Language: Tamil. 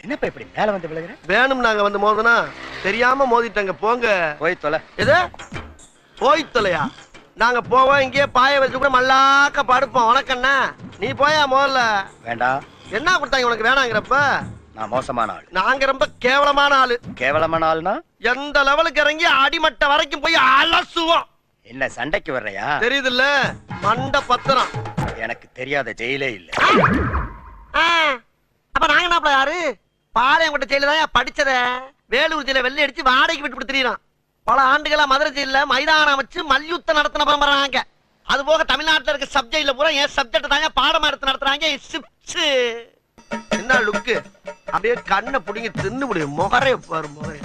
என்னப்பா இப்படி மேல வந்து விழுகிற? வேணும் நாங்க வந்து மோதனா தெரியாம மோதிட்டங்க. போங்க போய் தொலை. எது போய் தொலையா? நாங்க போவோம், இங்கேயே பாய வச்சு கூட மல்லாக்க படுப்போம். உனக்கண்ணா நீ போயா முதல்ல. வேண்டாம். என்ன கொடுத்தாங்க உனக்கு வேணாங்கிறப்ப? நான் மோசமான ஆள். நாங்க ரொம்ப கேவலமான ஆளு. கேவலமான ஆள்னா எந்த லெவலுக்கு இறங்கி அடிமட்ட வரைக்கும் போய் அலசுவோம். என்ன சண்டைக்கு வர்றையா? தெரியுதுல்ல, மண்ட பத்திரம். எனக்கு தெரியாத ஜெயிலே இல்ல. அப்ப நாங்க என்ன யாரு? பாளையங்கோட்டை ஜெயில தான் படிச்சத. வேலூர் ஜெயில வெள்ளை அடிச்சு வாடகைக்கு விட்டு கொடுத்துறான். பல ஆண்டுகளா மதுரை ஜெயில மைதானம் வச்சு மல்யுத்தம் நடத்தின பரம்பராங்க. அது போக தமிழ்நாட்டுல இருக்க சப்ஜெக்ட்ல பூரா என் சப்ஜெக்ட் தாங்க பாடமா எடுத்து நடத்துறாங்க. என்ன லுக்கு? அப்படியே கண்ணை புடிங்கி தின்னு முடியும். முகரே பாரு முகரே.